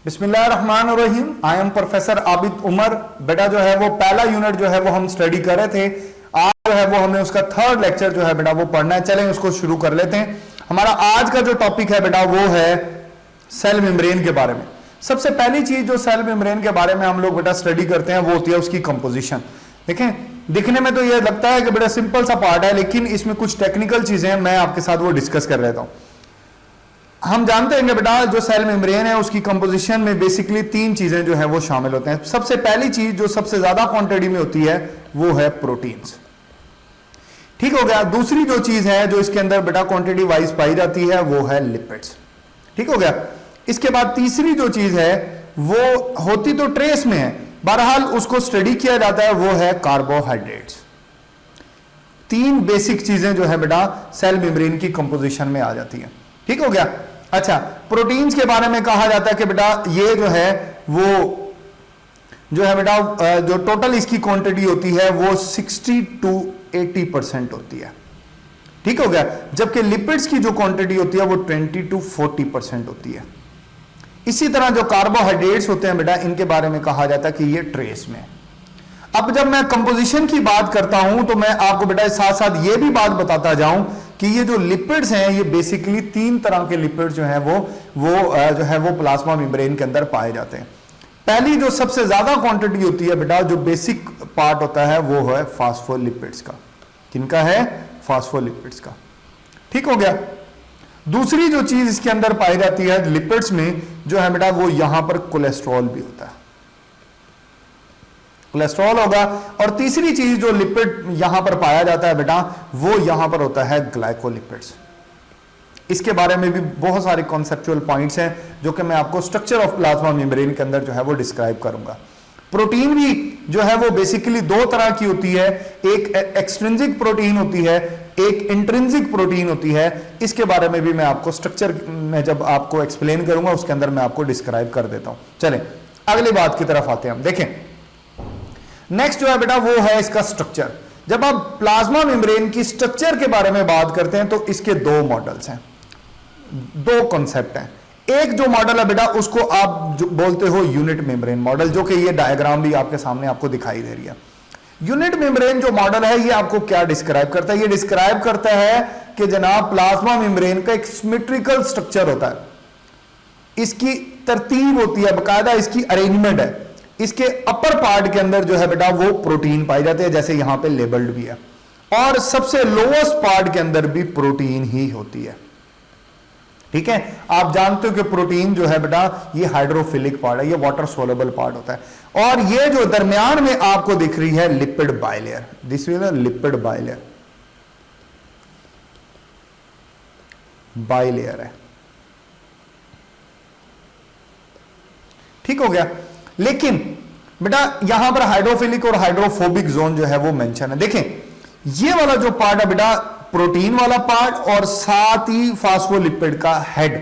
बिस्मिल्लाहिर्रहमानिर्रहीम। I am professor Abid Umar. बेटा जो है वो पहला यूनिट जो है वो हम स्टडी कर रहे थे। आज जो है वो हमें उसका थर्ड लेक्चर जो है बेटा वो पढ़ना है। चलें उसको शुरू कर लेते हैं। हमारा आज का जो टॉपिक है बेटा वो है सेल मेम्ब्रेन के बारे में। सबसे पहली चीज जो सेल मेम्ब्रेन के बारे में हम लोग बेटा स्टडी करते हैं वो होती है उसकी कंपोजिशन। देखें, दिखने में तो ये लगता है कि बेटा सिंपल सा पार्ट है, लेकिन इसमें कुछ टेक्निकल चीजें हैं, मैं आपके साथ वो डिस्कस कर लेता हूं। हम जानते हैं कि बेटा जो सेल मेम्ब्रेन है उसकी कंपोजिशन में बेसिकली तीन चीजें जो है वो शामिल होते हैं। सबसे पहली चीज जो सबसे ज्यादा क्वांटिटी में होती है वो है प्रोटीन्स। ठीक हो गया। दूसरी जो चीज है जो इसके अंदर बेटा क्वांटिटी वाइज पाई जाती है वो है लिपिड्स। ठीक हो गया। इसके बाद तीसरी जो चीज है वो होती तो ट्रेस में है, बहरहाल उसको स्टडी किया जाता है, वो है कार्बोहाइड्रेट्स। तीन बेसिक चीजें जो है बेटा सेल मेम्ब्रेन की कंपोजिशन में आ जाती है। ठीक हो गया। अच्छा, प्रोटीन्स के बारे में कहा जाता है कि बेटा ये जो है वो जो है बेटा जो टोटल इसकी क्वांटिटी होती है वो 60 to 80% होती है। ठीक हो गया। जबकि लिपिड्स की जो क्वांटिटी होती है वो 20 to 40% होती है। इसी तरह जो कार्बोहाइड्रेट्स होते हैं बेटा इनके बारे में कहा जाता है कि ये ट्रेस में। अब जब मैं कंपोजिशन की बात करता हूं तो मैं आपको बेटा साथ साथ ये भी बात बताता जाऊं कि ये जो लिपिड्स हैं ये बेसिकली तीन तरह के लिपिड्स जो हैं जो है वो प्लाज्मा मेम्ब्रेन के अंदर पाए जाते हैं। पहली जो सबसे ज्यादा क्वांटिटी होती है बेटा जो बेसिक पार्ट होता है वो है फास्फोलिपिड्स का। किनका है? फास्फोलिपिड्स का। ठीक हो गया। दूसरी जो चीज इसके अंदर पाई जाती है लिपिड्स में जो है बेटा वो यहां पर कोलेस्ट्रॉल भी होता है, कोलेस्ट्रॉल होगा। और तीसरी चीज जो लिपिड यहां पर पाया जाता है बेटा वो यहां पर होता है ग्लाइकोलिपिड्स। इसके बारे में भी बहुत सारे कॉन्सेप्चुअल पॉइंट्स हैं जो कि मैं आपको स्ट्रक्चर ऑफ प्लाज्मा मेम्ब्रेन के अंदर जो है वो डिस्क्राइब करूंगा। प्रोटीन भी जो है वो बेसिकली दो तरह की होती है, एक एक्सट्रिंसिक प्रोटीन होती है, एक इंट्रिंसिक प्रोटीन होती है। इसके बारे में भी मैं आपको स्ट्रक्चर में जब आपको एक्सप्लेन करूंगा उसके अंदर मैं आपको डिस्क्राइब कर देता हूं। चलें अगली बात की तरफ आते हैं हम। देखें, नेक्स्ट जो है बेटा वो है इसका स्ट्रक्चर। जब आप प्लाज्मा मेम्ब्रेन की स्ट्रक्चर के बारे में बात करते हैं तो इसके दो मॉडल्स हैं, दो कॉन्सेप्ट हैं। एक जो मॉडल है बेटा उसको आप जो बोलते हो यूनिट मेम्ब्रेन मॉडल, जो कि ये डायग्राम भी आपके सामने आपको दिखाई दे रही है। यूनिट मेम्ब्रेन जो मॉडल है ये आपको क्या डिस्क्राइब करता है? ये डिस्क्राइब करता है कि जनाब प्लाज्मा मेम्ब्रेन का एक सिमेट्रिकल स्ट्रक्चर होता है, इसकी तरतीब होती है, बाकायदा इसकी अरेंजमेंट है। इसके अपर पार्ट के अंदर जो है बेटा वो प्रोटीन पाए जाते हैं, जैसे यहां पे लेबल्ड भी है, और सबसे लोएस्ट पार्ट के अंदर भी प्रोटीन ही होती है। ठीक है। आप जानते हो कि प्रोटीन जो है बेटा ये हाइड्रोफिलिक पार्ट है, ये वाटर सोलेबल पार्ट होता है। और ये जो दरमियान में आपको दिख रही है lipid bilayer, this is lipid bilayer, bilayer है। ठीक हो गया। लेकिन बेटा यहां पर हाइड्रोफिलिक और हाइड्रोफोबिक जोन जो है वो मेंशन है। देखें, ये वाला जो पार्ट है बेटा प्रोटीन वाला पार्ट और साथ ही फास्फोलिपिड का हेड,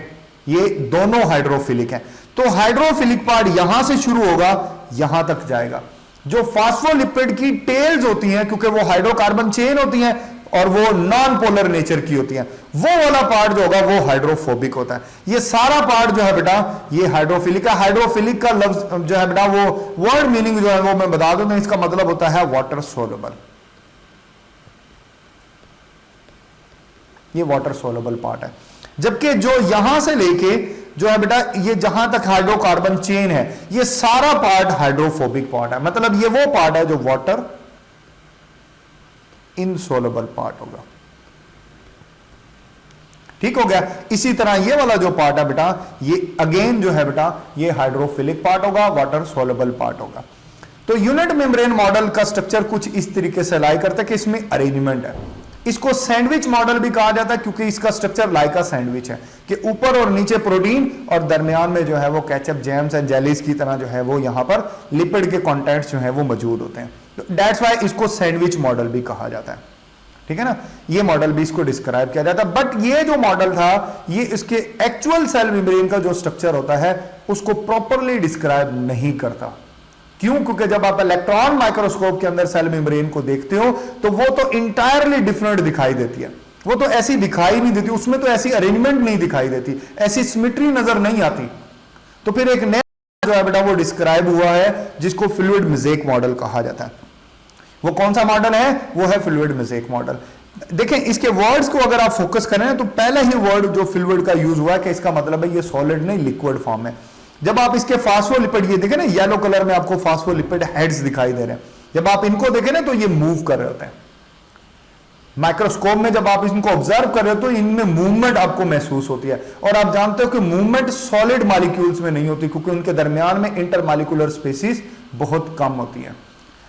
ये दोनों हाइड्रोफिलिक हैं। तो हाइड्रोफिलिक पार्ट यहां से शुरू होगा, यहां तक जाएगा। जो फास्फोलिपिड की टेल्स होती हैं, क्योंकि वो हाइड्रोकार्बन चेन होती हैं और वो नॉन पोलर नेचर की होती हैं, वो वाला पार्ट जो होगा वो हाइड्रोफोबिक होता है। ये सारा पार्ट जो है बेटा ये हाइड्रोफिलिक है। हाइड्रोफिलिक का लफ्ज जो है बेटा वो वर्ड मीनिंग जो है वो मैं बता दूं तो इसका मतलब होता है वाटर सोलेबल। ये वाटर सोलेबल पार्ट है। जबकि जो यहां से लेके जो है बेटा ये जहां तक हाइड्रोकार्बन चेन है ये सारा पार्ट हाइड्रोफोबिक पार्ट है। मतलब ये वो पार्ट है जो वाटर इनसोलेबल पार्ट होगा। ठीक हो गया। इसी तरह ये वाला जो पार्ट है बेटा ये अगेन जो है बेटा ये हाइड्रोफिलिक पार्ट होगा, वाटर सोलेबल पार्ट होगा। तो यूनिट मेम्ब्रेन मॉडल का स्ट्रक्चर कुछ इस तरीके से लाई करता है कि इसमें अरेंजमेंट है। इसको सैंडविच मॉडल भी कहा जाता है क्योंकि इसका स्ट्रक्चर लाइक अ सैंडविच है कि ऊपर और नीचे प्रोटीन और दरमियान में जो है वो केचप, जैम्स एंड जेलीज की तरह जो है वो यहां पर लिपिड के कॉन्टेंट्स जो है वो मौजूद होते हैं। दैट्स व्हाई इसको सैंडविच मॉडल भी कहा जाता है। ठीक है ना। ये मॉडल भी इसको डिस्क्राइब किया जाता है। बट ये जो मॉडल था ये इसके एक्चुअल सेल मेम्ब्रेन का जो स्ट्रक्चर होता है उसको प्रॉपरली डिस्क्राइब नहीं करता। क्यों? क्योंकि जब आप इलेक्ट्रॉन माइक्रोस्कोप के अंदर सेल मेम्ब्रेन को देखते हो तो वो तो इंटायरली डिफरेंट दिखाई देती है। वो तो ऐसी दिखाई नहीं देती, उसमें तो ऐसी अरेंजमेंट नहीं दिखाई देती, ऐसी सिमेट्री नजर नहीं आती। तो फिर एक नया जो है बेटा वो डिस्क्राइब हुआ है, जिसको फ्लूइड मोज़ेक मॉडल कहा जाता है। वो कौन सा मॉडल है? वो है फ्लूइड मोज़ेक मॉडल। देखें इसके वर्ड्स को अगर आप फोकस करें तो पहला ही वर्ड जो फ्लूइड का यूज हुआ है कि इसका मतलब है ये सॉलिड नहीं लिक्विड फॉर्म है। जब आप इसके फास्फोलिपिड, ये देखें ना येलो कलर में आपको फास्फोलिपिड हेड्स दिखाई दे रहे हैं, जब आप इनको देखें ना तो ये मूव कर रहे होते हैं। माइक्रोस्कोप में जब आप इनको ऑब्जर्व कर रहे हो तो इनमें मूवमेंट आपको महसूस होती है। और आप जानते हो कि मूवमेंट सॉलिड मॉलिक्यूल्स में नहीं होती, क्योंकि उनके दरमियान में इंटरमॉलिक्यूलर स्पेसिस बहुत कम होती है।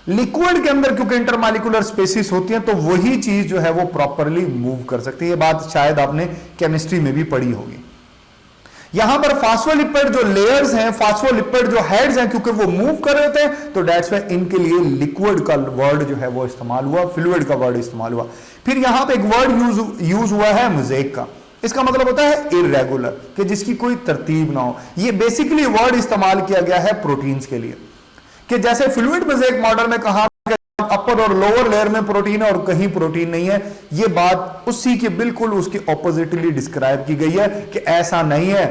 लिक्विड के अंदर क्योंकि इंटरमॉलिक्यूलर स्पेसिस होती हैं तो वही चीज जो है वो प्रॉपरली मूव कर सकती है। ये बात शायद आपने केमिस्ट्री में भी पढ़ी होगी। यहां पर फास्फोलिपिड जो लेयर्स हैं, फास्फोलिपिड जो हेड्स हैं, क्योंकि वो मूव कर रहे थे तो दैट्स व्हाई इनके लिए लिक्विड का वर्ड जो है वो इस्तेमाल हुआ, फ्लूइड का वर्ड इस्तेमाल हुआ। फिर यहां पे एक वर्ड यूज हुआ है मोज़ेक का। इसका मतलब होता है इररेगुलर, कि जिसकी कोई तरतीब ना हो। ये बेसिकली वर्ड इस्तेमाल किया गया है प्रोटीन्स के लिए, कि जैसे फ्लूइड मोज़ेक मॉडल में कहा अपर और लोअर लेयर में प्रोटीन है और कहीं प्रोटीन नहीं है, ये बात उसी के बिल्कुल उसके ऑपोजिटली डिस्क्राइब की गई है कि ऐसा नहीं है।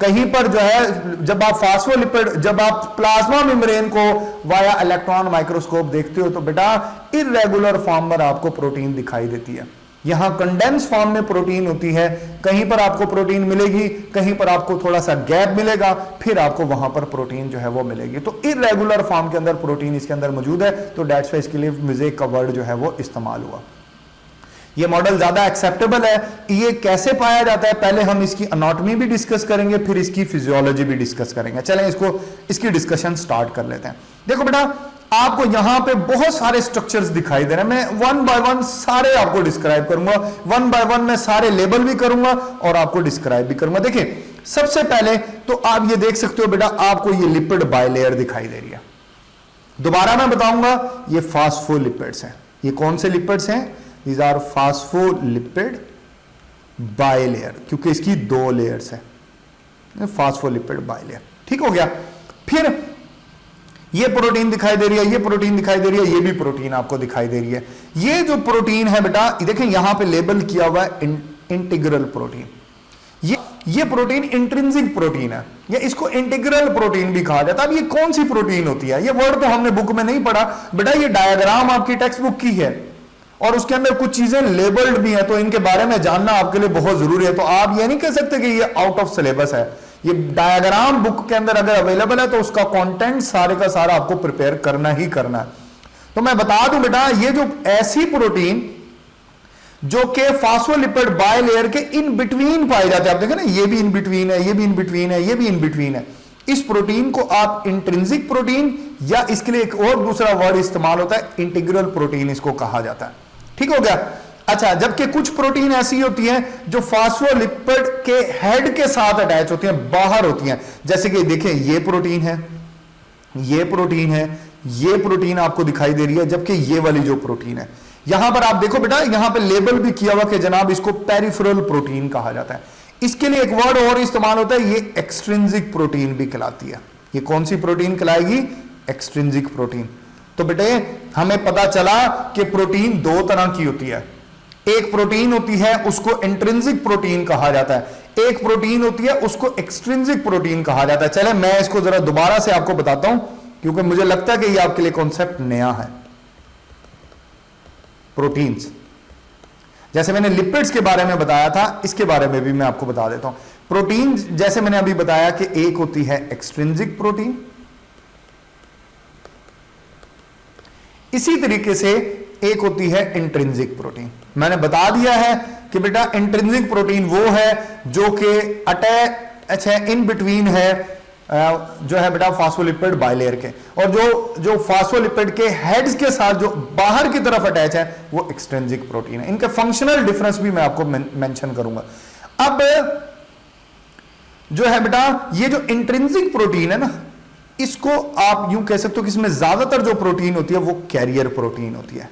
कहीं पर जो है जब आप फास्फोलिपिड, जब आप प्लाज्मा मेम्ब्रेन को वाया इलेक्ट्रॉन माइक्रोस्कोप देखते हो तो बेटा इररेगुलर फॉर्म पर आपको प्रोटीन दिखाई देती है। यहां कंडेंस फॉर्म में प्रोटीन होती है, कहीं पर आपको प्रोटीन मिलेगी, कहीं पर आपको थोड़ा सा गैप मिलेगा, फिर आपको वहां पर प्रोटीन जो है वो मिलेगी। तो इररेगुलर फॉर्म के अंदर प्रोटीन इसके अंदर मौजूद है, तो दैट्स व्हाई इसके लिए मोज़ेक का वर्ड जो है वो इस्तेमाल हुआ। ये मॉडल ज्यादा एक्सेप्टेबल है। ये कैसे पाया जाता है, पहले हम इसकी एनाटॉमी भी डिस्कस करेंगे, फिर इसकी फिजियोलॉजी भी डिस्कस करेंगे। चलें इसकी डिस्कशन स्टार्ट कर लेते हैं। देखो बेटा, आपको यहां पे बहुत सारे स्ट्रक्चर्स दिखाई दे रहे हैं। मैं वन बाय वन सारे आपको डिस्क्राइब करूंगा, वन बाय वन मैं सारे लेबल भी करूंगा और आपको डिस्क्राइब भी करूंगा। देखिए सबसे पहले तो आप ये देख सकते हो बेटा, आपको ये लिपिड बायलेयर दिखाई दे रही है। दोबारा मैं बताऊंगा, ये फास्फोलिपिड्स हैं। ये कौन से लिपिड्स हैं? दीज आर फास्फोलिपिड बायलेयर, क्योंकि इसकी दो लेयर्स है। फास्फोलिपिड बायलेयर, ठीक हो गया। फिर ये प्रोटीन दिखाई दे रही है, ये प्रोटीन दिखाई दे रही है, ये भी प्रोटीन आपको दिखाई दे रही है। ये जो प्रोटीन है बेटा, देखें यहां पे लेबल किया हुआ है इंटीग्रल प्रोटीन। ये प्रोटीन इंट्रिंसिक प्रोटीन है, या इसको इंटीग्रल प्रोटीन भी कहा जाता है। अब ये कौन सी प्रोटीन होती है? ये वर्ड तो हमने बुक में नहीं पढ़ा बेटा, ये डायग्राम आपकी टेक्स्ट बुक की है और उसके अंदर कुछ चीजें लेबल्ड भी हैं, तो इनके बारे में जानना आपके लिए बहुत जरूरी है। तो आप ये नहीं कह सकते कि ये आउट ऑफ सिलेबस है। ये डायग्राम बुक के अंदर अगर अवेलेबल है तो उसका कंटेंट सारे का सारा आपको प्रिपेयर करना ही करना है। तो मैं बता दूं बेटा, ये जो ऐसी प्रोटीन जो कि फास्फोलिपिड बायलेयर के इन बिटवीन पाए जाते हैं, आप देखें ना, ये भी इन बिटवीन है, ये भी इन बिटवीन है, ये भी इन बिटवीन है। इस प्रोटीन को आप इंट्रिंसिक प्रोटीन, या इसके लिए एक और दूसरा वर्ड इस्तेमाल होता है इंटीग्रल प्रोटीन, इसको कहा जाता है। ठीक हो गया। अच्छा, जबकि कुछ प्रोटीन ऐसी होती हैं जो फास्फोलिपिड के हेड के साथ अटैच होती हैं, बाहर होती हैं। जैसे कि देखें, ये प्रोटीन है, ये प्रोटीन है, ये प्रोटीन आपको दिखाई दे रही है, जबकि ये वाली जो प्रोटीन है, यहां पर आप देखो बेटा, यहां पर लेबल भी किया हुआ कि जनाब इसको पेरिफेरल प्रोटीन कहा जाता है। इसके लिए एक वर्ड और इस्तेमाल होता है, ये एक्सट्रिंसिक प्रोटीन भी कहलाती है। ये कौन सी प्रोटीन कहलाएगी? Extrinsic protein. तो बेटे हमें पता चला कि प्रोटीन दो तरह की होती है। एक प्रोटीन होती है उसको इंट्रिंसिक प्रोटीन कहा जाता है, एक प्रोटीन होती है उसको एक्सट्रिंसिक प्रोटीन कहा जाता है। चले मैं इसको जरा दोबारा से आपको बताता हूं, क्योंकि मुझे लगता है कि ये आपके लिए कॉन्सेप्ट नया है। प्रोटीन्स, जैसे मैंने लिपिड्स के बारे में बताया था, इसके बारे में भी मैं आपको बता देता हूं। प्रोटीन, जैसे मैंने अभी बताया कि एक होती है एक्सट्रिंसिक प्रोटीन, इसी तरीके से एक होती है इंट्रिंसिक प्रोटीन। मैंने बता दिया है कि बेटा इंट्रिंसिक प्रोटीन वो है जो कि अटैच है, इन बिटवीन है, जो है बेटा फास्फोलिपिड बायलेयर के, और जो फास्फोलिपिड के हेड्स के साथ जो बाहर की तरफ अटैच है वो एक्सट्रिंसिक प्रोटीन है। इनके फंक्शनल डिफरेंस भी मैं आपको मेंशन करूंगा। अब जो है बेटा ये जो इंट्रिंसिक प्रोटीन है ना, इसको आप यूं कह सकते हो कि इसमें ज्यादातर जो प्रोटीन होती है वो कैरियर प्रोटीन होती है।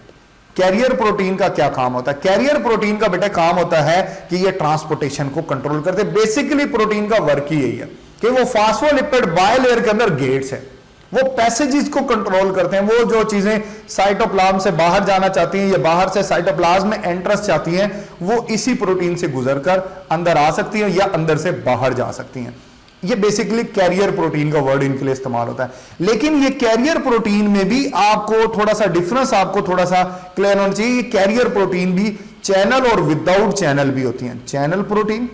कैरियर प्रोटीन का क्या काम होता है? कैरियर प्रोटीन का बेटा काम होता है कि ये ट्रांसपोर्टेशन को कंट्रोल करते हैं। बेसिकली प्रोटीन का वर्क ही यही है कि वो फास्फोलिपिड बायलेयर के अंदर गेट्स है, वो पैसेजेस को कंट्रोल करते हैं। वो जो चीजें साइटोप्लाज्म से बाहर जाना चाहती हैं या बाहर से साइटोप्लाज्म में एंट्रेंस चाहती हैं, वो इसी प्रोटीन से गुजरकर अंदर आ सकती हैं या अंदर से बाहर जा सकती हैं। ये बेसिकली कैरियर प्रोटीन का वर्ड इनके लिए इस्तेमाल होता है, लेकिन ये कैरियर प्रोटीन में भी आपको थोड़ा सा डिफरेंस आपको थोड़ा सा क्लियर होना चाहिए। ये कैरियर प्रोटीन भी चैनल और विदाउट चैनल भी होती हैं। चैनल प्रोटीन,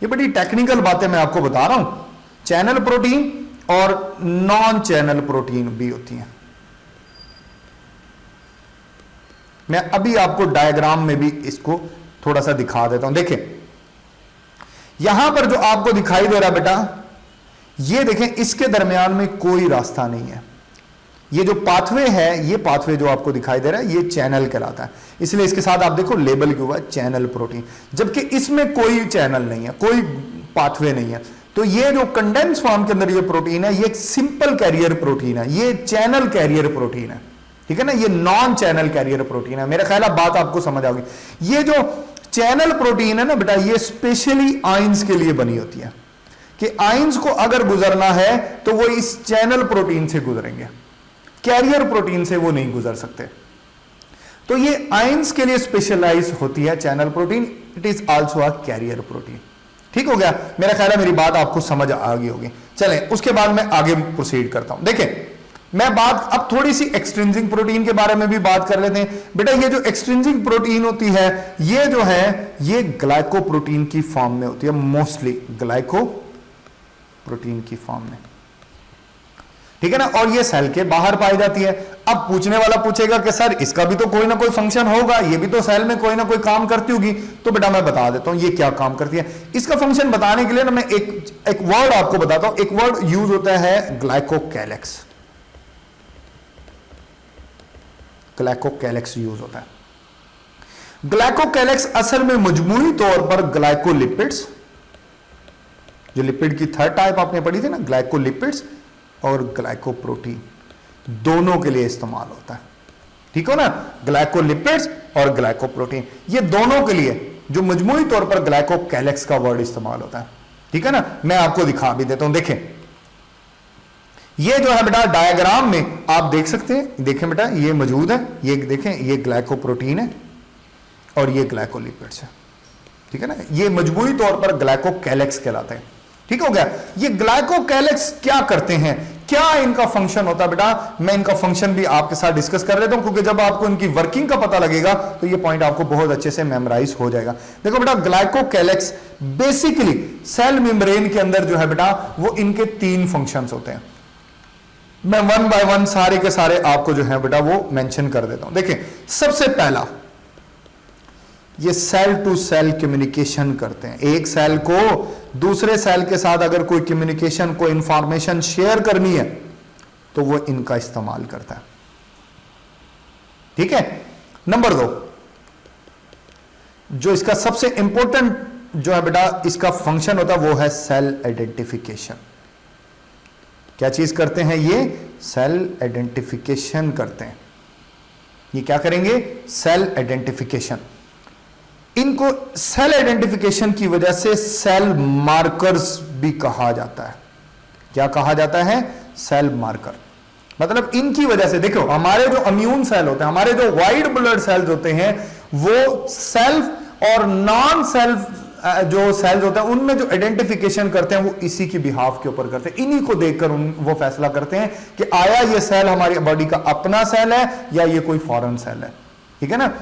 ये बड़ी टेक्निकल बातें मैं आपको बता रहा हूं। चैनल प्रोटीन और नॉन चैनल प्रोटीन भी होती हैं। मैं अभी आपको डायग्राम में भी इसको थोड़ा सा दिखा देता हूं। देखें यहां पर जो आपको दिखाई दे रहा बेटा, ये देखें, इसके दरमियान में कोई रास्ता नहीं है। ये जो पाथवे है, ये पाथवे जो आपको दिखाई दे रहा है, ये चैनल कहलाता है। इसलिए इसके साथ आप देखो लेबल क्यों हुआ है, चैनल प्रोटीन, जबकि इसमें कोई चैनल नहीं है, कोई पाथवे नहीं है। तो ये जो कंडेंस फॉर्म के अंदर ये प्रोटीन है, ये एक सिंपल कैरियर प्रोटीन है, ये चैनल कैरियर प्रोटीन है, ठीक है ना। ये नॉन चैनल कैरियर प्रोटीन है। मेरा ख्याल है बात आपको समझ आ गई। ये जो चैनल प्रोटीन है ना बेटा, ये स्पेशली आयंस के लिए बनी होती है कि आयंस को अगर गुजरना है तो वो इस चैनल प्रोटीन से गुजरेंगे, कैरियर प्रोटीन से वो नहीं गुजर सकते। तो ये आयंस के लिए स्पेशलाइज होती है channel protein. It is also a carrier protein. ठीक हो गया, मेरा ख्याल है मेरी बात आपको समझ आ गई होगी। चलें उसके बाद मैं आगे प्रोसीड करता हूं। देखें मैं बात अब थोड़ी सी एक्सट्रिंसिक प्रोटीन के बारे में भी बात कर लेते हैं। बेटा ये जो एक्सट्रिंसिक प्रोटीन होती है, ये जो है ये ग्लाइकोप्रोटीन की फॉर्म में होती है, मोस्टली ग्लाइकोप्रोटीन की फॉर्म में, ठीक है ना। और ये सेल के बाहर पाई जाती है। अब पूछने वाला पूछेगा कि सर इसका भी तो कोई ना कोई फंक्शन होगा, ये भी तो सेल में कोई ना कोई काम करती होगी। तो बेटा मैं बता देता हूं ये क्या काम करती है। इसका फंक्शन बताने के लिए ना मैं एक वर्ड आपको बताता हूं। एक वर्ड यूज होता है ग्लाइकोकैलेक्स। ग्लाइकोकैलेक्स यूज होता है। ग्लाइकोकैलेक्स असल में मजमूई तौर पर ग्लाइकोलिपिड्स, जो लिपिड की थर्ड टाइप आपने पढ़ी थी ना, ग्लाइकोलिपिड्स और ग्लाइकोप्रोटीन, दोनों के लिए इस्तेमाल होता है। ठीक हो ना, ग्लाइकोलिपिड्स और ग्लाइकोप्रोटीन, ये दोनों के लिए जो मजमूई तौर पर ग्लाइकोकैलेक्स का वर्ड इस्तेमाल होता है। ठीक है ना, मैं आपको दिखा भी देता हूं। देखें ये जो है बेटा डायग्राम में आप देख सकते हैं, देखें बेटा ये मौजूद है, ये देखें ये ग्लाइकोप्रोटीन है और ये ग्लाइकोलिपिड्स है। ठीक है ना, ये मजमूई तौर पर ग्लाइकोकैलेक्स कहलाते हैं। ठीक हो गया। ये ग्लाइकोकैलेक्स क्या करते हैं, क्या इनका फंक्शन होता है बेटा, मैं इनका फंक्शन भी आपके साथ डिस्कस कर लेता हूं, क्योंकि जब आपको इनकी वर्किंग का पता लगेगा तो ये पॉइंट आपको बहुत अच्छे से मेमोराइज हो जाएगा। देखो बेटा ग्लाइकोकैलेक्स बेसिकली सेल मेम्ब्रेन के अंदर जो है बेटा, वो इनके 3 फंक्शंस होते हैं। मैं वन बाय वन सारे के सारे आपको जो है बेटा वो मेंशन कर देता हूं। देखिए सबसे पहला, ये सेल टू सेल कम्युनिकेशन करते हैं। एक सेल को दूसरे सेल के साथ अगर कोई कम्युनिकेशन, कोई इंफॉर्मेशन शेयर करनी है तो वो इनका इस्तेमाल करता है। ठीक है। नंबर 2, जो इसका सबसे इंपॉर्टेंट जो है बेटा इसका फंक्शन होता है वो है सेल आइडेंटिफिकेशन। क्या चीज करते हैं ये, सेल आइडेंटिफिकेशन करते हैं। ये क्या करेंगे, सेल आइडेंटिफिकेशन। इनको सेल आइडेंटिफिकेशन की वजह से सेल मार्कर्स भी कहा जाता है। क्या कहा जाता है, सेल मार्कर। मतलब इनकी वजह से देखो हमारे जो इम्यून सेल होते हैं, हमारे जो वाइट ब्लड सेल्स होते हैं, वो सेल्फ और नॉन सेल्फ जो सेल्स होते हैं उनमें जो आइडेंटिफिकेशन करते हैं वो इसी की बिहाफ के ऊपर करते हैं। इन्हीं को देखकर वो फैसला करते हैं कि आया ये सेल हमारी बॉडी का अपना सेल है या ये कोई फॉरेन सेल है। ठीक है ना।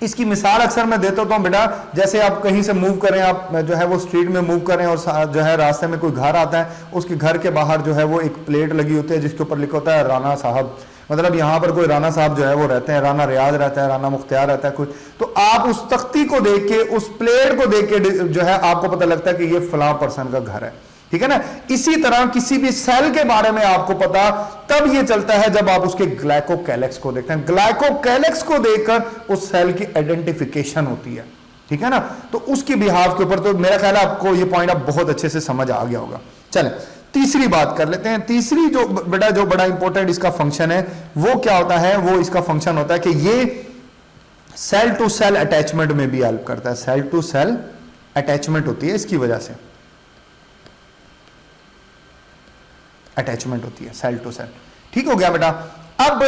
इसकी मिसाल अक्सर मैं देता हूं बेटा, जैसे आप कहीं से मूव करें, आप जो है वो स्ट्रीट में मूव करें और जो है रास्ते में कोई घर आता है, उसके घर के बाहर जो है वो एक प्लेट लगी होती है जिसके ऊपर लिखा होता है राणा साहब। मतलब यहां पर कोई राणा साहब जो है वो रहते हैं, राणा रियाज रहता है, राणा मुख्तियार रहता है कोई। तो आप उस तख्ती को देख के, उस प्लेट को देख के जो है आपको पता लगता है कि ये फलां पर्सन का घर है। ठीक है ना। इसी तरह किसी भी सेल के बारे में आपको पता तब ये चलता है जब आप उसके ग्लाइकोकैलेक्स को देखते हैं। ग्लाइकोकैलेक्स को देखकर उस सेल की आइडेंटिफिकेशन होती है। ठीक है ना। तो उसकी बिहाफ के ऊपर तो मेरा ख्याल है आपको ये पॉइंट आप बहुत अच्छे से समझ आ गया होगा। चलें तीसरी बात कर लेते हैं। तीसरी जो बड़ा इंपॉर्टेंट इसका फंक्शन है वो क्या होता है, वो इसका फंक्शन होता है कि ये सेल टू सेल अटैचमेंट में भी हेल्प करता है। सेल टू सेल अटैचमेंट होती है, इसकी वजह से अटैचमेंट होती है सेल टू सेल। ठीक हो गया बेटा। अब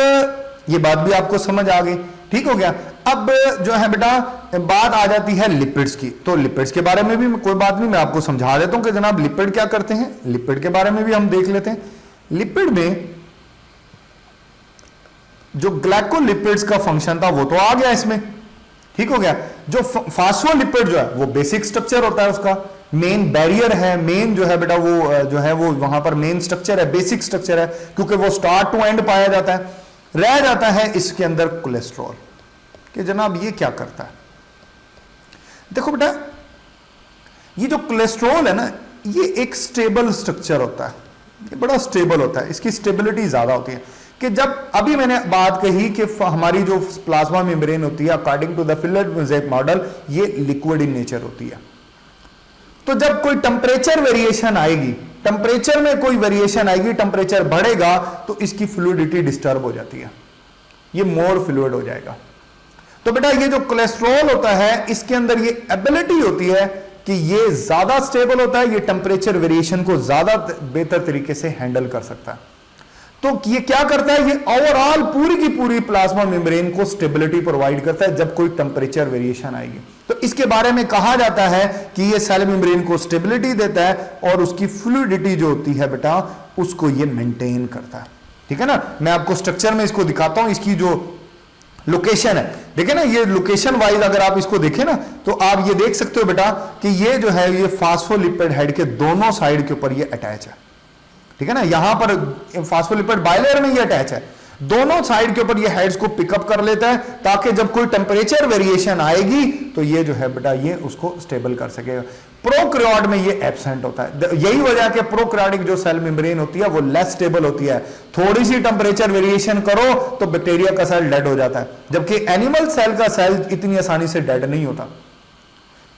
ये बात भी आपको समझ आ गई। ठीक हो गया। अब जो है बेटा बात आ जाती है लिपिड्स की, तो लिपिड्स के बारे में भी कोई बात नहीं, मैं आपको समझा देता हूं कि जनाब लिपिड क्या करते हैं। लिपिड के बारे में भी हम देख लेते हैं। लिपिड में जो ग्लाइकोलिपिड्स का फंक्शन था वो तो आ गया इसमें, ठीक हो गया। जो फास्फोलिपिड जो है वो बेसिक स्ट्रक्चर होता है, उसका मेन बैरियर है, मेन जो है बेटा वो जो है वो वहां पर मेन स्ट्रक्चर है, बेसिक स्ट्रक्चर है, क्योंकि वो स्टार्ट टू एंड पाया जाता है। रह जाता है इसके अंदर कोलेस्ट्रॉल, कि जनाब ये क्या करता है। देखो बेटा, ये जो कोलेस्ट्रॉल है ना, ये एक स्टेबल स्ट्रक्चर होता है, ये बड़ा स्टेबल होता है, इसकी स्टेबिलिटी ज्यादा होती है। कि जब अभी मैंने बात कही कि हमारी जो प्लाज्मा मेम्ब्रेन होती है according to the fluid model, ये लिक्विड इन नेचर होती है। तो जब कोई टेम्परेचर वेरिएशन आएगी, टेम्परेचर में कोई वेरिएशन आएगी, टेम्परेचर बढ़ेगा तो इसकी फ्लूइडिटी डिस्टर्ब हो जाती है, ये मोर फ्लूइड हो जाएगा। तो बेटा ये जो कोलेस्ट्रॉल होता है, इसके अंदर ये एबिलिटी होती है कि ये ज्यादा स्टेबल होता है, ये टेम्परेचर वेरिएशन को ज्यादा बेहतर तरीके से हैंडल कर सकता है। तो ये क्या करता है, ये ओवरऑल पूरी की पूरी प्लाज्मा मेम्ब्रेन को स्टेबिलिटी प्रोवाइड करता है जब कोई टेम्परेचर वेरिएशन आएगी। तो इसके बारे में कहा जाता है कि ये सेल मेम्ब्रेन को स्टेबिलिटी देता है और उसकी फ्लूइडिटी जो होती है बेटा उसको ये मेंटेन करता है, ठीक है ना। मैं आपको स्ट्रक्चर में इसको दिखाता हूं, इसकी जो लोकेशन है, देखे ना, ये लोकेशन वाइज अगर आप इसको देखें ना तो आप ये देख सकते हो बेटा कि ये जो है ये फास्फोलिपिड हेड के दोनों साइड के ऊपर ये अटैच है, ठीक है ना। यहां पर फास्फोलिपिड बाइलेयर में ये अटैच है, दोनों साइड के ऊपर ये हेड्स को पिकअप कर लेता है ताकि जब कोई टेम्परेचर वेरिएशन आएगी तो ये जो है बेटा ये उसको स्टेबल कर सकेगा। प्रोकैरियोट में ये एब्सेंट होता है, यही वजह है कि प्रोकैरियोटिक जो सेल मेम्ब्रेन होती है वो लेस स्टेबल होती है। थोड़ी सी टेम्परेचर वेरिएशन करो तो बैक्टीरिया का सेल डेड हो जाता है, जबकि एनिमल सेल का सेल इतनी आसानी से डेड नहीं होता।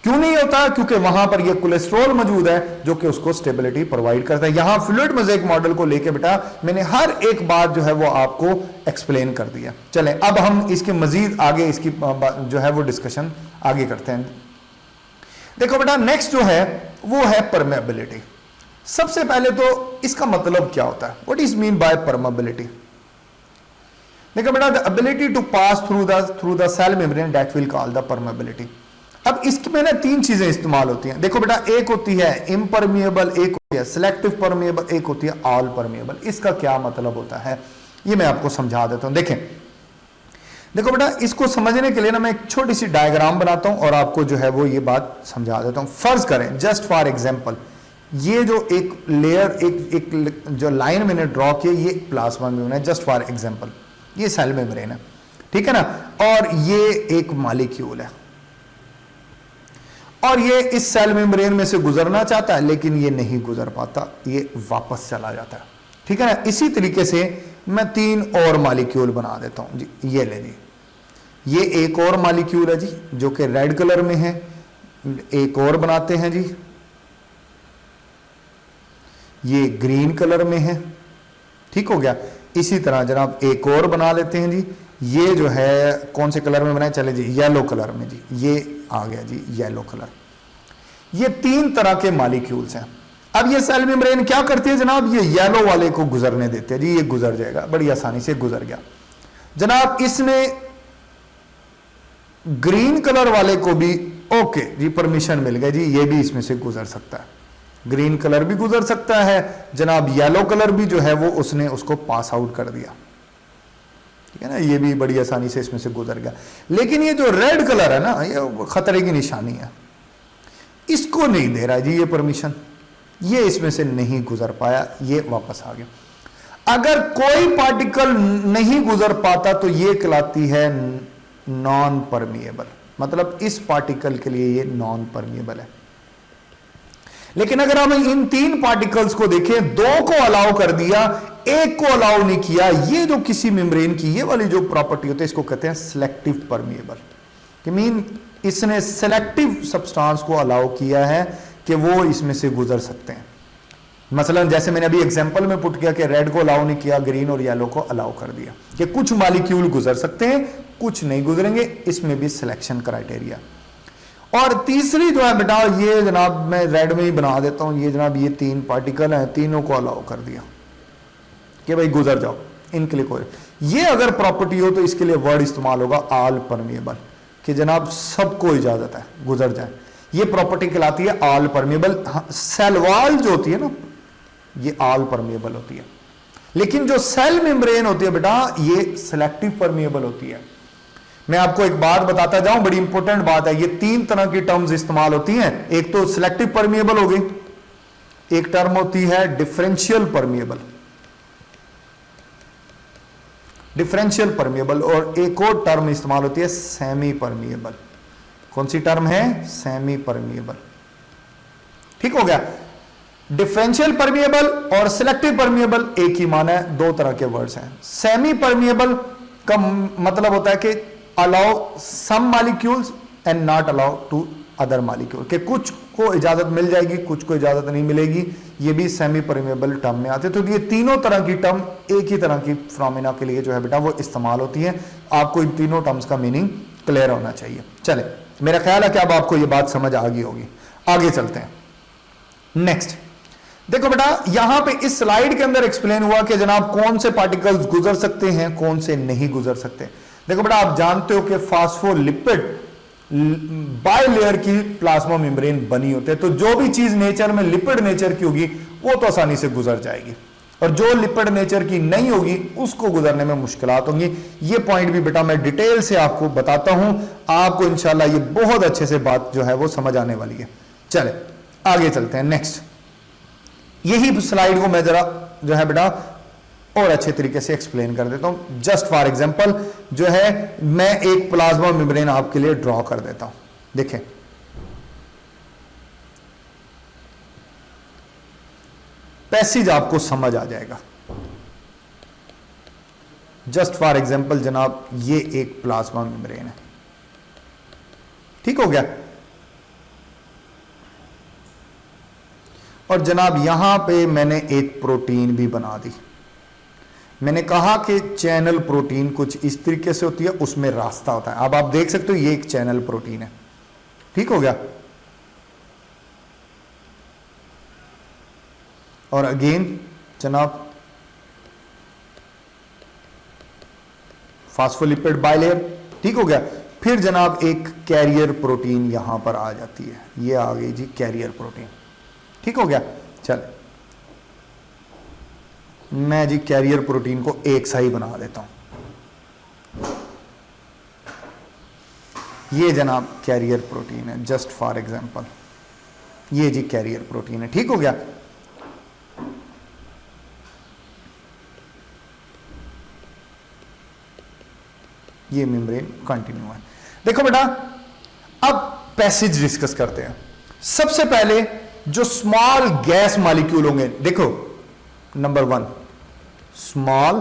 क्यों नहीं होता? क्योंकि वहां पर ये कोलेस्ट्रॉल मौजूद है जो कि उसको स्टेबिलिटी प्रोवाइड करता है। यहां फ्लूइड मोज़ेक मॉडल को लेके बेटा मैंने हर एक बात जो है वो आपको एक्सप्लेन कर दिया। चलें अब हम इसके मजीद आगे इसकी जो है वो डिस्कशन आगे करते हैं। देखो बेटा नेक्स्ट जो है वो है परमेबिलिटी। सबसे पहले तो इसका मतलब क्या होता है, what is mean by permeability. देखो बेटा the ability to pass through the cell membrane that will call the permeability. अब इसमें ना तीन चीजें इस्तेमाल होती हैं। देखो बेटा एक होती है इम्परमिएबल, एक होती है सिलेक्टिव परमिएबल, एक होती है ऑल परमिएबल। इसका क्या मतलब होता है ये मैं आपको समझा देता हूं। देखें देखो बेटा इसको समझने के लिए ना मैं एक छोटी सी डायग्राम बनाता हूं और आपको जो है वो ये बात समझा देता हूं। फर्ज करें जस्ट फॉर एग्जांपल ये जो एक लेयर एक जो लाइन मैंने ड्रॉ की ये प्लाज्मा मेम्ब्रेन है, जस्ट फॉर एग्जांपल ये सेल मेम्ब्रेन है, ठीक है ना, और ये एक मॉलिक्यूल है और ये इस सेल मेम्ब्रेन में से गुजरना चाहता है लेकिन ये नहीं गुजर पाता, ये वापस चला जाता है, ठीक है ना। इसी तरीके से मैं तीन और मॉलिक्यूल बना देता हूं जी। ये ले जी, ये एक और मॉलिक्यूल है जी जो कि रेड कलर में है, एक और बनाते हैं जी, ये ग्रीन कलर में है, ठीक हो गया। इसी तरह जनाब एक और बना लेते हैं जी, ये जो है कौन से कलर में बनाए, चले जी येलो कलर में जी, ये आ गया जी येलो कलर। ये तीन तरह के मॉलिक्यूल्स हैं। अब ये सेल मेम्ब्रेन क्या करती है जनाब, ये येलो वाले को गुजरने देते हैं जी, ये गुजर जाएगा, बड़ी आसानी से गुजर गया जनाब। इसने ग्रीन कलर वाले को भी ओके जी परमिशन मिल गई जी, ये भी इसमें से गुजर सकता है, ग्रीन कलर भी गुजर सकता है जनाब, येलो कलर भी जो है वो उसने उसको पास आउट कर दिया, ठीक है ना, ये भी बड़ी आसानी से इसमें से गुजर गया। लेकिन ये जो रेड कलर है ना ये खतरे की निशानी है, इसको नहीं दे रहा जी ये परमिशन, ये इसमें से नहीं गुजर पाया, ये वापस आ गया। अगर कोई पार्टिकल नहीं गुजर पाता तो ये कहलाती है नॉन परमिएबल, मतलब इस पार्टिकल के लिए ये नॉन परमिएबल है। लेकिन अगर हम इन तीन पार्टिकल्स को देखें, दो को अलाउ कर दिया, एक को अलाउ नहीं किया, ये जो किसी मेम्ब्रेन की ये वाली जो प्रॉपर्टी होती है इसको कहते हैं सिलेक्टिव परमिएबल। कि मीन इसने सिलेक्टिव सब्सटेंस को अलाउ किया है कि वो इसमें से गुजर सकते हैं। मसलन जैसे मैंने अभी एग्जांपल में पुट किया कि रेड को अलाउ नहीं किया, ग्रीन और येलो को अलाउ कर दिया कि कुछ मॉलिक्यूल गुजर सकते हैं कुछ नहीं गुजरेंगे, इसमें भी सिलेक्शन क्राइटेरिया। और तीसरी जो है बेटा ये जनाब मैं रेड में ही बना देता हूं, ये जनाब ये तीन पार्टिकल हैं, तीनों को अलाउ कर दिया कि भाई गुजर जाओ, इनके लिए कोई ये अगर प्रॉपर्टी हो तो इसके लिए वर्ड इस्तेमाल होगा ऑल परमिएबल। कि जनाब सबको इजाजत है गुजर जाए, ये प्रॉपर्टी कहलाती है ऑल परमेबल। सेल वॉल जो होती है ना, ये ऑल परमेबल होती है, लेकिन जो सेल मेम्ब्रेन होती है बेटा, ये सिलेक्टिव परमेबल होती है। मैं आपको एक बात बताता जाऊं, बड़ी इंपॉर्टेंट बात है। ये तीन तरह की टर्म्स इस्तेमाल होती हैं। एक तो सिलेक्टिव परमेबल हो गई, एक टर्म होती है डिफरेंशियल परमेबल, डिफरेंशियल परमेबल, और एक और टर्म इस्तेमाल होती है सेमी परमेबल। कौन सी टर्म है? Semi permeable. ठीक हो गया। डिफरेंशियल परमेबल और सिलेक्टिव परमेबल एक ही माना है, दो तरह के वर्ड्स हैं। सेमी परमेबल का मतलब होता है कि allow some molecules and not allow to other molecule, कि कुछ को इजाजत मिल जाएगी, कुछ को इजाजत नहीं मिलेगी। ये भी सेमी परमेबल टर्म में आते हैं। तो ये तीनों तरह की टर्म एक ही तरह की फिनोमेना के लिए जो है बेटा वो इस्तेमाल होती है। आपको इन तीनों टर्म्स का मीनिंग क्लियर होना चाहिए। चले, मेरा ख्याल है कि अब आपको ये बात समझ आ गई होगी। आगे चलते हैं। नेक्स्ट देखो बेटा, यहां पे इस स्लाइड के अंदर एक्सप्लेन हुआ कि जनाब कौन से पार्टिकल्स गुजर सकते हैं, कौन से नहीं गुजर सकते। देखो बेटा, आप जानते हो कि फास्फोलिपिड बायलेयर की प्लाज्मा मेम्ब्रेन बनी होते हैं, तो जो भी चीज नेचर में लिपिड नेचर की होगी वो तो आसानी से गुजर जाएगी, और जो लिपिड नेचर की नहीं होगी उसको गुजरने में मुश्किलात होंगी। ये पॉइंट भी बेटा मैं डिटेल से आपको बताता हूं, आपको इंशाल्लाह ये बहुत अच्छे से बात जो है वो समझ आने वाली है। चले आगे चलते हैं। नेक्स्ट, यही स्लाइड को मैं जरा जो है बेटा और अच्छे तरीके से एक्सप्लेन कर देता हूं। जस्ट फॉर एग्जांपल जो है मैं एक प्लाज्मा मेम्ब्रेन आपके लिए ड्रॉ कर देता हूं। देखें, पैसेज आपको समझ आ जाएगा। जस्ट फॉर एग्जांपल जनाब ये एक प्लाज्मा मेम्ब्रेन है, ठीक हो गया। और जनाब यहां पे मैंने एक प्रोटीन भी बना दी। मैंने कहा कि चैनल प्रोटीन कुछ इस तरीके से होती है, उसमें रास्ता होता है। अब आप देख सकते हो ये एक चैनल प्रोटीन है, ठीक हो गया। और अगेन जनाब फास्फोलिपिड बायलेयर, ठीक हो गया। फिर जनाब एक कैरियर प्रोटीन यहां पर आ जाती है, ये आ गई जी कैरियर प्रोटीन, ठीक हो गया। चल मैं जी कैरियर प्रोटीन को एक सा ही बना देता हूं। ये जनाब कैरियर प्रोटीन है, जस्ट फॉर एग्जांपल ये जी कैरियर प्रोटीन है, ठीक हो गया। ये मेम्ब्रेन कंटिन्यू है। देखो बेटा, अब पैसेज डिस्कस करते हैं। सबसे पहले जो स्मॉल गैस मॉलिक्यूल होंगे, देखो नंबर 1 स्मॉल,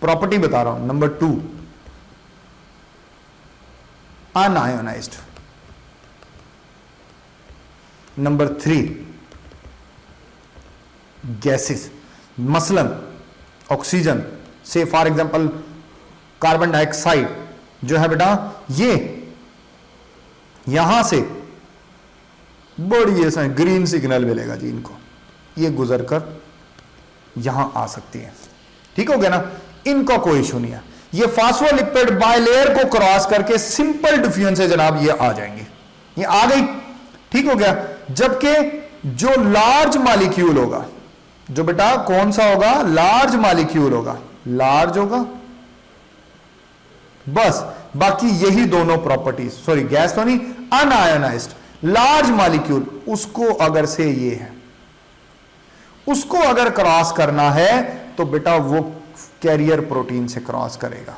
प्रॉपर्टी बता रहा हूं। Number 2 unionised. नंबर 3 गैसेस, मसलन ऑक्सीजन से फॉर एग्जांपल कार्बन डाइऑक्साइड जो है बेटा, ये यहां से बड़ी ऐसा ग्रीन सिग्नल मिलेगा जी इनको, ये गुजर कर यहां आ सकती है, ठीक हो गया ना। इनका कोई इशू नहीं है। ये फास्फोलिपिड बायलेयर को क्रॉस करके सिंपल डिफ्यूजन से जनाब ये आ जाएंगे, ये आ गई, ठीक हो गया। जबकि जो लार्ज मॉलिक्यूल होगा, जो बेटा कौन सा होगा, लार्ज मॉलिक्यूल होगा, लार्ज होगा बस, बाकी यही दोनों प्रॉपर्टीज, सॉरी गैस तो नहीं, अनआयोनाइज्ड लार्ज मॉलिक्यूल, उसको अगर से ये है, उसको अगर क्रॉस करना है तो बेटा वो कैरियर प्रोटीन से क्रॉस करेगा,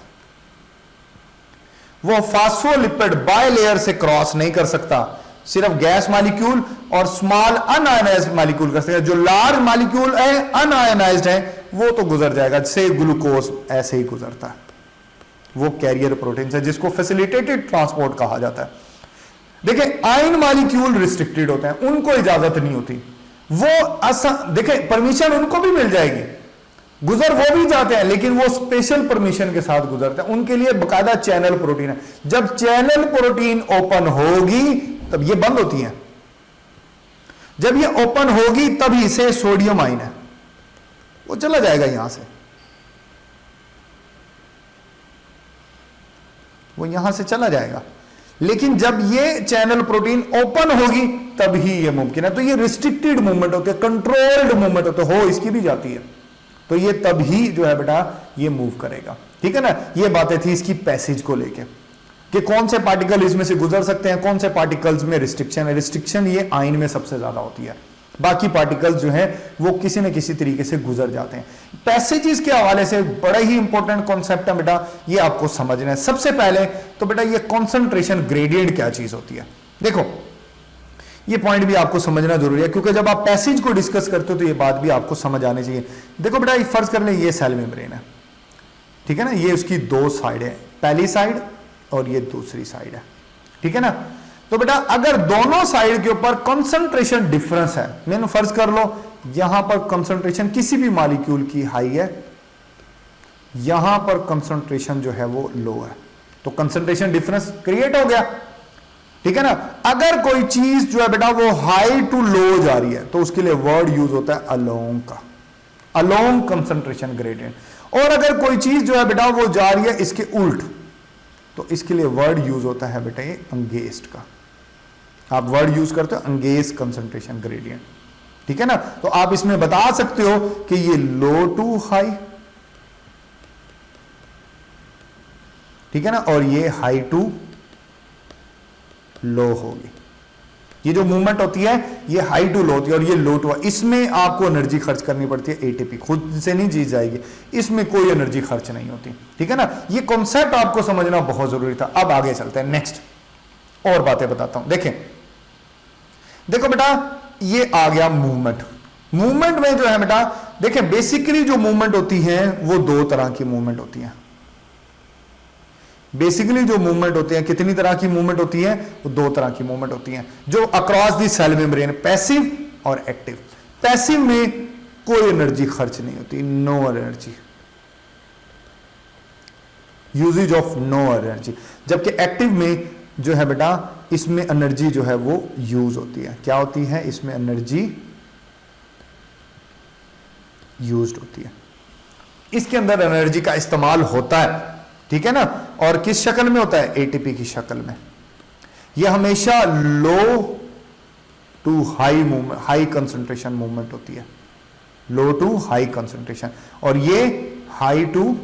वो फास्फोलिपिड बायलेयर से क्रॉस नहीं कर सकता। सिर्फ गैस मॉलिक्यूल और स्मॉल अनआयोनाइज्ड मॉलिक्यूल कर सकते। जो लार्ज मॉलिक्यूल है अनआयोनाइज्ड है वो तो गुजर जाएगा, जैसे ग्लूकोज ऐसे ही गुजरता है, वो कैरियर प्रोटीन है जिसको फैसिलिटेटेड ट्रांसपोर्ट कहा जाता है। देखिए आयन मॉलिक्यूल रिस्ट्रिक्टेड होते हैं, उनको इजाजत नहीं होती, वो देखिए परमिशन उनको भी मिल जाएगी, गुजर वो भी जाते हैं, लेकिन वो स्पेशल परमिशन के साथ गुजरते हैं, उनके लिए बकायदा चैनल प्रोटीन है। जब चैनल प्रोटीन ओपन होगी तब ये बंद होती है, जब ये ओपन होगी तभी से सोडियम आयन है वो चला जाएगा, यहां से वो यहां से चला जाएगा। लेकिन जब ये चैनल प्रोटीन ओपन होगी तभी ये मुमकिन है। तो ये रिस्ट्रिक्टेड मूवमेंट होती है, कंट्रोल्ड मूवमेंट होती है, हो इसकी भी जाती है, तो ये तभी जो है बेटा ये मूव करेगा। ठीक है ना, ये बातें थी इसकी पैसेज को लेके कि कौन से पार्टिकल इसमें से गुजर सकते हैं, कौन से पार्टिकल्स में रिस्ट्रिक्शन है। रिस्ट्रिक्शन ये आयन में सबसे ज्यादा होती है, बाकी पार्टिकल्स जो है वो किसी न किसी तरीके से गुजर जाते हैं। पैसेजेस के हवाले से बड़ा ही इंपॉर्टेंट कॉन्सेप्ट है बेटा, ये आपको समझना है। सबसे पहले तो बेटा ये कॉन्सेंट्रेशन ग्रेडियंट क्या चीज होती है, देखो ये पॉइंट भी आपको समझना जरूरी है, क्योंकि जब आप पैसेज को डिस्कस करते हो तो ये बात भी आपको समझ आनी चाहिए। देखो बेटा फर्ज कर ले ये सेल मेम्ब्रेन है, ठीक है ना, ये उसकी दो साइड है, पहली साइड और ये दूसरी साइड है, ठीक है ना। तो बेटा अगर दोनों साइड के ऊपर कंसंट्रेशन डिफरेंस है, मैंने फर्ज कर लो यहां पर कंसंट्रेशन किसी भी मॉलिक्यूल की हाई है, यहां पर कंसंट्रेशन जो है वो लो है, तो कंसंट्रेशन डिफरेंस क्रिएट हो गया, ठीक है ना। अगर कोई चीज जो है बेटा वो हाई टू लो जा रही है तो उसके लिए वर्ड यूज होता है अलोंग का, अलोंग कंसंट्रेशन ग्रेडियंट। और अगर कोई चीज जो है बेटा वो जा रही है इसके उल्ट, तो इसके लिए वर्ड यूज होता है बेटा ये अंगेस्ट का, आप वर्ड यूज करते हो अंगेज कंसंट्रेशन ग्रेडियंट, ठीक है ना। तो आप इसमें बता सकते हो कि ये लो टू हाई, ठीक है ना, और ये हाई टू लो होगी। ये जो मूवमेंट होती है ये हाई टू लो होती है और ये लो टू, इसमें आपको एनर्जी खर्च करनी पड़ती है, एटीपी खुद से नहीं जीत जाएगी, इसमें कोई एनर्जी खर्च नहीं होती, ठीक है ना। ये कॉन्सेप्ट आपको समझना बहुत जरूरी था। अब आगे चलते हैं, नेक्स्ट और बातें बताता हूं। देखें, देखो बेटा ये आ गया मूवमेंट। मूवमेंट में जो है बेटा देखें बेसिकली जो मूवमेंट होती है वो दो तरह की मूवमेंट होती है। बेसिकली जो मूवमेंट होती है, कितनी तरह की मूवमेंट होती है, वो दो तरह की मूवमेंट होती है जो across the cell membrane, passive और एक्टिव। पैसिव में कोई एनर्जी खर्च नहीं होती, no energy, usage of no energy. जबकि एक्टिव में जो है बेटा इसमें एनर्जी जो है वो यूज होती है। क्या होती है, इसमें एनर्जी यूज्ड होती है, इसके अंदर एनर्जी का इस्तेमाल होता है, ठीक है ना। और किस शक्ल में होता है, एटीपी की शक्ल में। यह हमेशा low to high movement, high concentration movement होती है, लो टू हाई कंसंट्रेशन, और ये हाई टू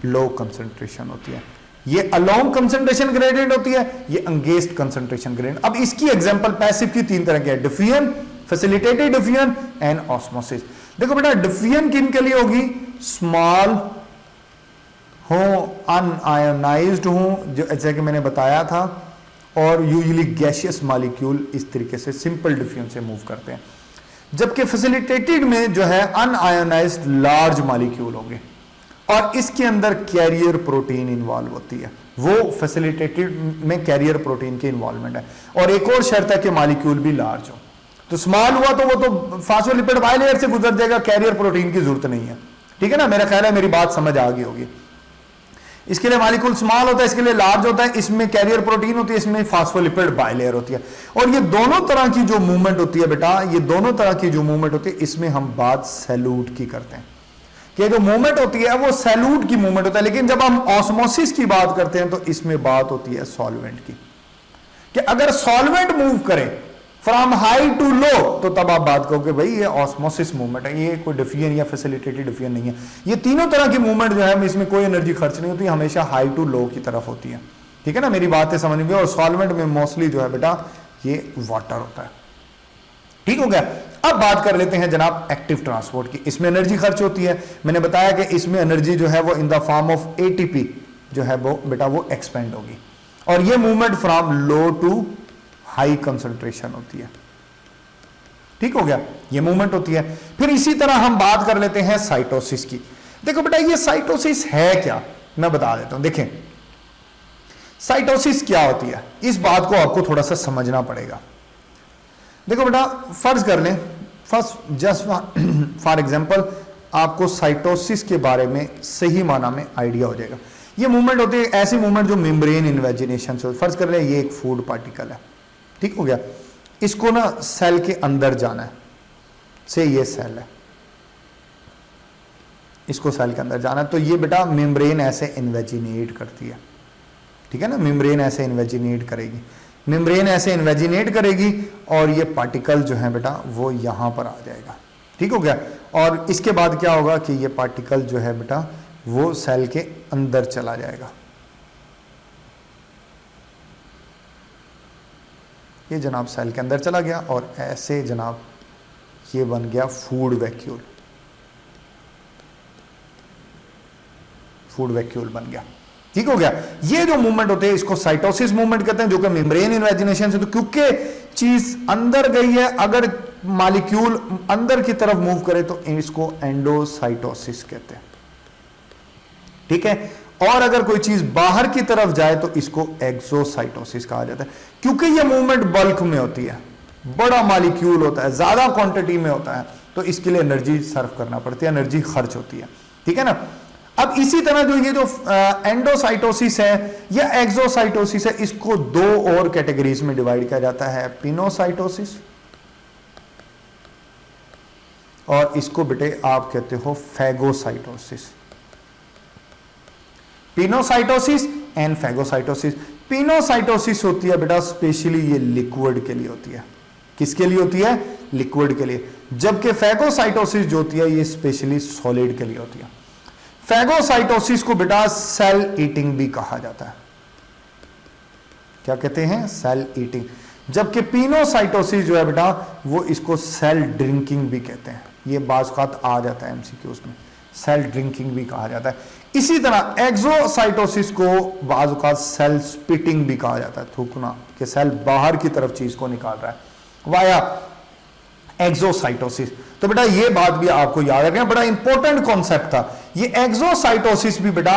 लो कंसंट्रेशन होती है। ये अलोंग कंसंट्रेशन ग्रेडियंट होती है, ये एंगेज्ड कंसंट्रेशन ग्रेडियंट। अब इसकी एग्जांपल पैसिव की तीन तरह की है, diffusion, facilitated diffusion and osmosis. देखो बेटा डिफ्यूजन किन के लिए होगी, स्मॉल हो, अनआयोनाइज्ड हो, जो जैसे कि मैंने बताया था, और यूजुअली गैसियस मॉलिक्यूल इस तरीके से सिंपल डिफ्यूजन से मूव करते हैं। जबकि फैसिलिटेटेड में जो है अनआयोनाइज्ड लार्ज मॉलिक्यूल होंगे और इसके अंदर कैरियर प्रोटीन इन्वॉल्व होती है, वो फैसिलिटेटेड में कैरियर प्रोटीन की इन्वॉल्वमेंट है। और एक और शर्त है कि मॉलिक्यूल भी लार्ज हो। तो स्मॉल हुआ तो वो तो फास्फोलिपिड बाइलेयर से गुजर जाएगा, कैरियर प्रोटीन की जरूरत नहीं है, ठीक है ना। मेरा ख्याल है मेरी बात समझ आ गई होगी। इसके लिए मॉलिक्यूल स्मॉल होता है, इसके लिए लार्ज होता है, इसमें कैरियर प्रोटीन होती है, इसमें फास्फोलिपिड बाइलेयर होती है। और ये दोनों तरह की जो मूवमेंट होती है बेटा, ये दोनों तरह की जो मूवमेंट होती है, इसमें हम बात सैल्यूट की करते हैं कि जो मूवमेंट होती है वो सैल्यूट की मूवमेंट होता है। लेकिन जब हम ऑस्मोसिस की बात करते हैं तो इसमें बात होती है सॉल्वेंट की, कि अगर सॉल्वेंट मूव करे फ्रॉम हाई टू लो तो तब आप बात करोगे भाई ये ऑस्मोसिस मूवमेंट है, ये कोई डिफ्यूजन या फैसिलिटेटेड डिफ्यूजन नहीं है। ये तीनों तरह की मूवमेंट जो है इसमें कोई एनर्जी खर्च नहीं होती, हमेशा हाई टू लो की तरफ होती है, ठीक है ना। मेरी बातें समझ में। और सॉल्वेंट में मोस्टली जो है बेटा ये वाटर होता है, ठीक हो गया। अब बात कर लेते हैं जनाब एक्टिव ट्रांसपोर्ट की। इसमें एनर्जी खर्च होती है, मैंने बताया कि इसमें एनर्जी जो है वो in the form of ATP जो है वो बेटा वो एक्सपेंड होगी, और ये movement from low to high concentration होती है, ठीक हो गया, ये मूवमेंट होती है। फिर इसी तरह हम बात कर लेते हैं साइटोसिस की। देखो बेटा ये साइटोसिस है क्या, मैं बता देता हूं। देखें साइटोसिस क्या होती है, इस बात को आपको थोड़ा सा समझना पड़ेगा। देखो बेटा फर्ज कर लें, फर्स्ट जस्ट फॉर एग्जांपल आपको साइटोसिस के बारे में सही माना में आइडिया हो जाएगा। ये मूवमेंट होती है, ऐसी मूवमेंट जो मेम्ब्रेन इन्वेजिनेशन से। फर्ज कर लें ये एक फूड पार्टिकल है, ठीक हो गया, इसको ना सेल के अंदर जाना है, से ये सेल है, इसको सेल के अंदर जाना है, तो ये बेटा मेम्ब्रेन ऐसे इन्वेजिनेट करती है, ठीक है ना, मेम्ब्रेन ऐसे इन्वेजिनेट करेगी, मेम्ब्रेन ऐसे इन्वेजिनेट करेगी और ये पार्टिकल जो है बेटा वो यहां पर आ जाएगा। ठीक हो गया। और इसके बाद क्या होगा कि ये पार्टिकल जो है बेटा वो सेल के अंदर चला जाएगा। ये जनाब सेल के अंदर चला गया और ऐसे जनाब ये बन गया फूड वैक्यूल, फूड वैक्यूल बन गया। ठीक हो गया। ये जो मूवमेंट होते हैं इसको साइटोसिस मूवमेंट कहते हैं, जो कि मेम्ब्रेन इन्वेजिनेशन से, तो क्योंकि चीज अंदर गई है, अगर मॉलिक्यूल अंदर की तरफ मूव करे तो इसको एंडोसाइटोसिस कहते हैं। ठीक है। और अगर कोई चीज बाहर की तरफ जाए तो इसको एक्सोसाइटोसिस कहा जाता है, क्योंकि ये मूवमेंट बल्क में होती है, बड़ा मॉलिक्यूल होता है, ज्यादा क्वांटिटी में होता है, तो इसके लिए एनर्जी सर्व करना पड़ती है, एनर्जी खर्च होती है। ठीक है ना। अब इसी तरह जो ये जो एंडोसाइटोसिस है या एक्सोसाइटोसिस है, इसको दो और कैटेगरीज में डिवाइड किया जाता है, पिनोसाइटोसिस और इसको बेटे आप कहते हो phagocytosis. Pinocytosis and phagocytosis. Pinocytosis होती है बेटा स्पेशली ये लिक्विड के लिए होती है। किसके लिए होती है? लिक्विड के लिए। जबकि फैगोसाइटोसिस जो होती है ये स्पेशली सॉलिड के लिए होती है। फैगोसाइटोसिस को बेटा सेल ईटिंग भी कहा जाता है। क्या कहते हैं? Cell eating. जबकि पिनोसाइटोसिस जो है बेटा वो इसको सेल ड्रिंकिंग भी कहते हैं। ये बाज़ औक़ात आ जाता है एमसीक्यूज़ में, सेल ड्रिंकिंग भी कहा जाता है। इसी तरह एक्सोसाइटोसिस को बाज़ औक़ात सेल स्पिटिंग भी कहा जाता है, थूकना, कि सेल बाहर की तरफ चीज को निकाल रहा है वाया एक्सोसाइटोसिस। तो बेटा ये बात भी आपको याद रखना, बड़ा इंपॉर्टेंट कॉन्सेप्ट था ये। एक्सोसाइटोसिस भी बेटा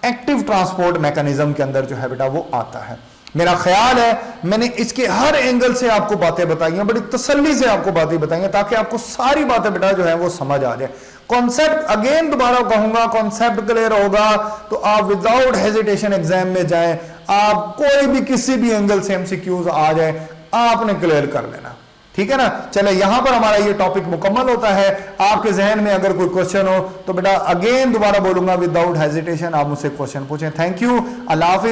एक्टिव ट्रांसपोर्ट मैकेनिज्म के अंदर जो है बेटा वो आता है। मेरा ख्याल है मैंने इसके हर एंगल से आपको बातें बताई हैं, बड़ी तसल्ली से आपको बातें बताई हैं, ताकि आपको सारी बातें बेटा जो है वो समझ आ जाए। कॉन्सेप्ट अगेन दोबारा कहूंगा, कॉन्सेप्ट क्लियर होगा तो आप विदाउट हेजिटेशन एग्जाम में जाएं, आप कोई भी किसी भी एंगल से एमसीक्यूज आ जाए आपने क्लियर कर लेना। ठीक है ना। चले यहां पर हमारा ये टॉपिक मुकम्मल होता है। आपके जहन में अगर कोई क्वेश्चन हो तो बेटा अगेन दोबारा बोलूंगा, विदाउट हेजिटेशन आप मुझसे क्वेश्चन पूछें। Thank you, Allah Hafiz.